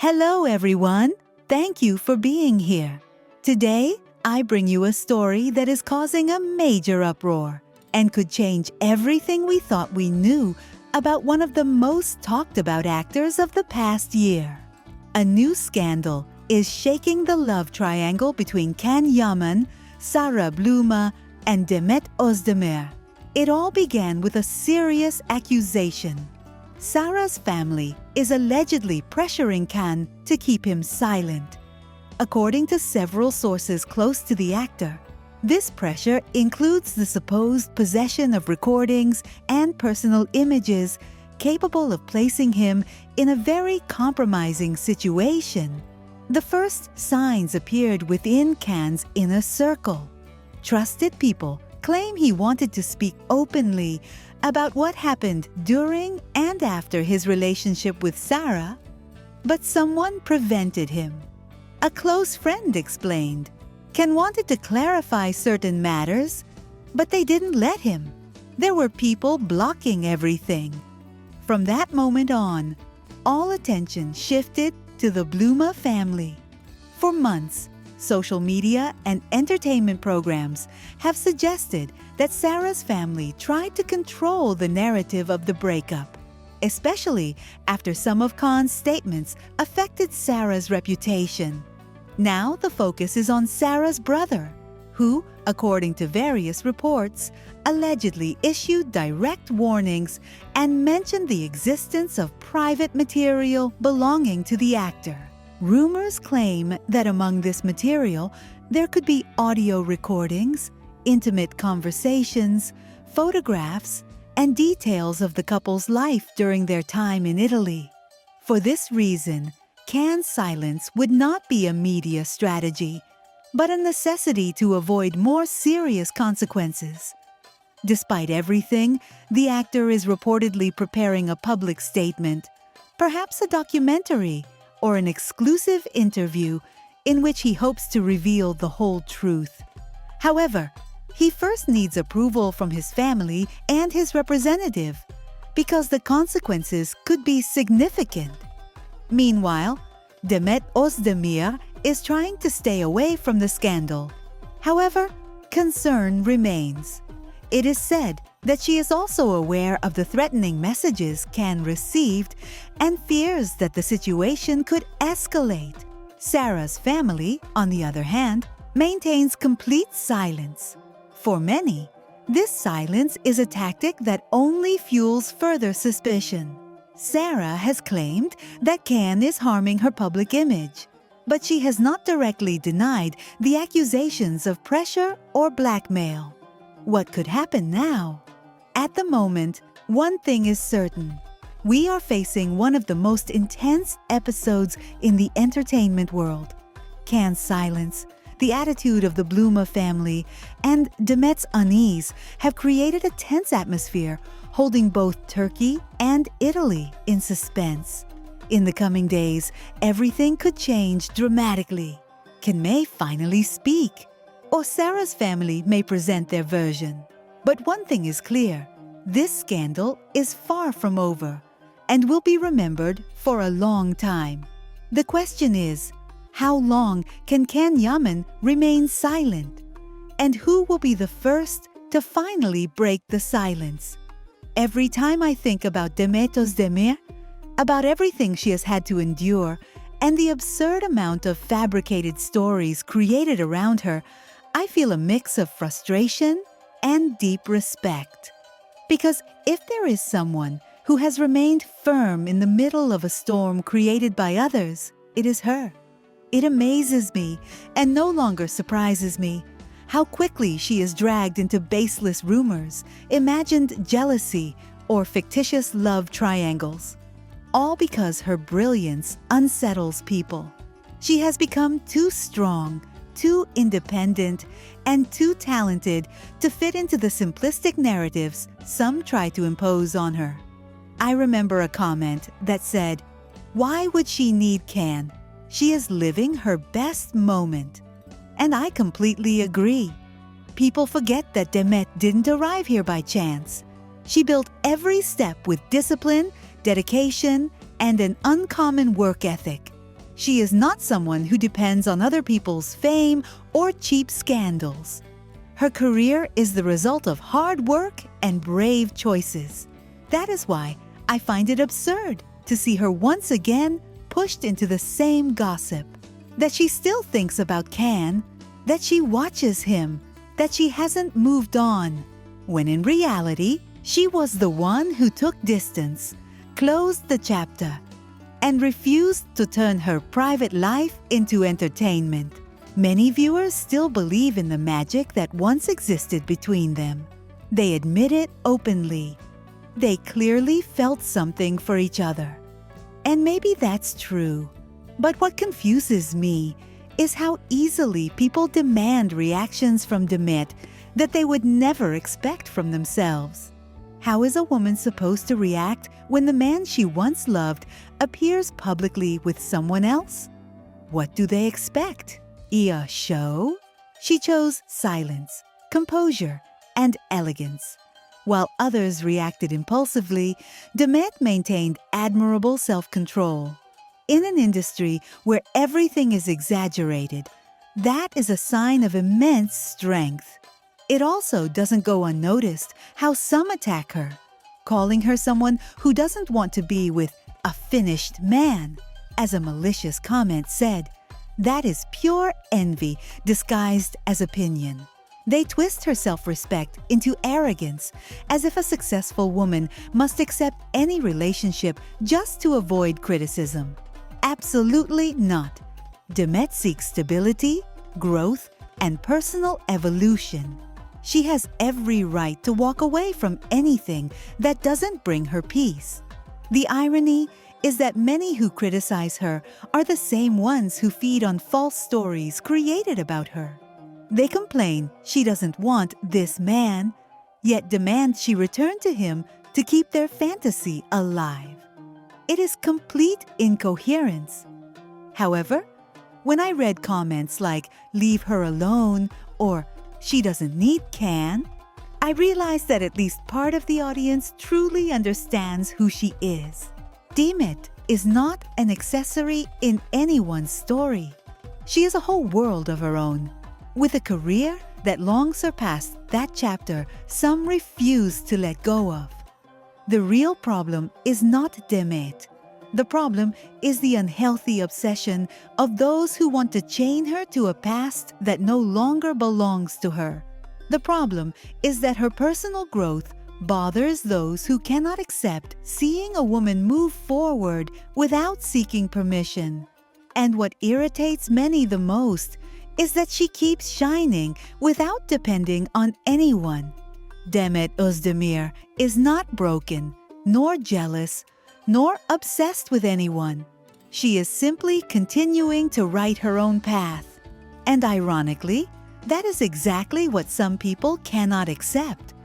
Hello, everyone. Thank you for being here. Today, I bring you a story that is causing a major uproar and could change everything we thought we knew about one of the most talked about actors of the past year. A new scandal is shaking the love triangle between Can Yaman, Sara Bluma, and Demet Özdemir. It all began with a serious accusation. Sara's family is allegedly pressuring Can to keep him silent. According to several sources close to the actor, this pressure includes the supposed possession of recordings and personal images capable of placing him in a very compromising situation. The first signs appeared within Can's inner circle. Trusted people claim he wanted to speak openly about what happened during and after his relationship with Sara, but someone prevented him. A close friend explained Can wanted to clarify certain matters, but they didn't let him. There were people blocking everything. From that moment on, all attention shifted to the Bluma family. For months, social media and entertainment programs have suggested that Sara's family tried to control the narrative of the breakup, especially after some of Can's statements affected Sara's reputation. Now the focus is on Sara's brother, who, according to various reports, allegedly issued direct warnings and mentioned the existence of private material belonging to the actor. Rumors claim that among this material, there could be audio recordings, intimate conversations, photographs, and details of the couple's life during their time in Italy. For this reason, Can's silence would not be a media strategy, but a necessity to avoid more serious consequences. Despite everything, the actor is reportedly preparing a public statement, perhaps a documentary, or an exclusive interview in which he hopes to reveal the whole truth. However, he first needs approval from his family and his representative, because the consequences could be significant. Meanwhile, Demet Özdemir is trying to stay away from the scandal. However, concern remains. It is said that she is also aware of the threatening messages Can received and fears that the situation could escalate. Sara's family, on the other hand, maintains complete silence. For many, this silence is a tactic that only fuels further suspicion. Sara has claimed that Can is harming her public image, but she has not directly denied the accusations of pressure or blackmail. What could happen now? At the moment, one thing is certain. We are facing one of the most intense episodes in the entertainment world. Can's silence, the attitude of the Bluma family, and Demet's unease have created a tense atmosphere holding both Turkey and Italy in suspense. In the coming days, everything could change dramatically. Can May finally speak? Or Sara's family may present their version. But one thing is clear. This scandal is far from over and will be remembered for a long time. The question is, how long can Can Yaman remain silent? And who will be the first to finally break the silence? Every time I think about Demet Özdemir, about everything she has had to endure, and the absurd amount of fabricated stories created around her, I feel a mix of frustration and deep respect. Because if there is someone who has remained firm in the middle of a storm created by others, it is her. It amazes me and no longer surprises me how quickly she is dragged into baseless rumors, imagined jealousy, or fictitious love triangles. All because her brilliance unsettles people. She has become too strong, too independent, and too talented to fit into the simplistic narratives some try to impose on her. I remember a comment that said, "Why would she need Can? She is living her best moment." And I completely agree. People forget that Demet didn't arrive here by chance. She built every step with discipline, dedication, and an uncommon work ethic. She is not someone who depends on other people's fame or cheap scandals. Her career is the result of hard work and brave choices. That is why I find it absurd to see her once again pushed into the same gossip. That she still thinks about Can, that she watches him, that she hasn't moved on, when in reality, she was the one who took distance, closed the chapter, and refused to turn her private life into entertainment. Many viewers still believe in the magic that once existed between them. They admit it openly. They clearly felt something for each other. And maybe that's true. But what confuses me is how easily people demand reactions from Demet that they would never expect from themselves. How is a woman supposed to react when the man she once loved appears publicly with someone else? What do they expect? A show? She chose silence, composure, and elegance. While others reacted impulsively, Demet maintained admirable self-control. In an industry where everything is exaggerated, that is a sign of immense strength. It also doesn't go unnoticed how some attack her, calling her someone who doesn't want to be with a finished man. As a malicious comment said, that is pure envy disguised as opinion. They twist her self-respect into arrogance, as if a successful woman must accept any relationship just to avoid criticism. Absolutely not. Demet seeks stability, growth, and personal evolution. She has every right to walk away from anything that doesn't bring her peace. The irony is that many who criticize her are the same ones who feed on false stories created about her. They complain she doesn't want this man, yet demand she return to him to keep their fantasy alive. It is complete incoherence. However, when I read comments like, "Leave her alone," or "She doesn't need Can," I realized that at least part of the audience truly understands who she is. Demet is not an accessory in anyone's story. She is a whole world of her own, with a career that long surpassed that chapter some refuse to let go of. The real problem is not Demet. The problem is the unhealthy obsession of those who want to chain her to a past that no longer belongs to her. The problem is that her personal growth bothers those who cannot accept seeing a woman move forward without seeking permission. And what irritates many the most is that she keeps shining without depending on anyone. Demet Özdemir is not broken, nor jealous, nor obsessed with anyone. She is simply continuing to write her own path. And ironically, that is exactly what some people cannot accept.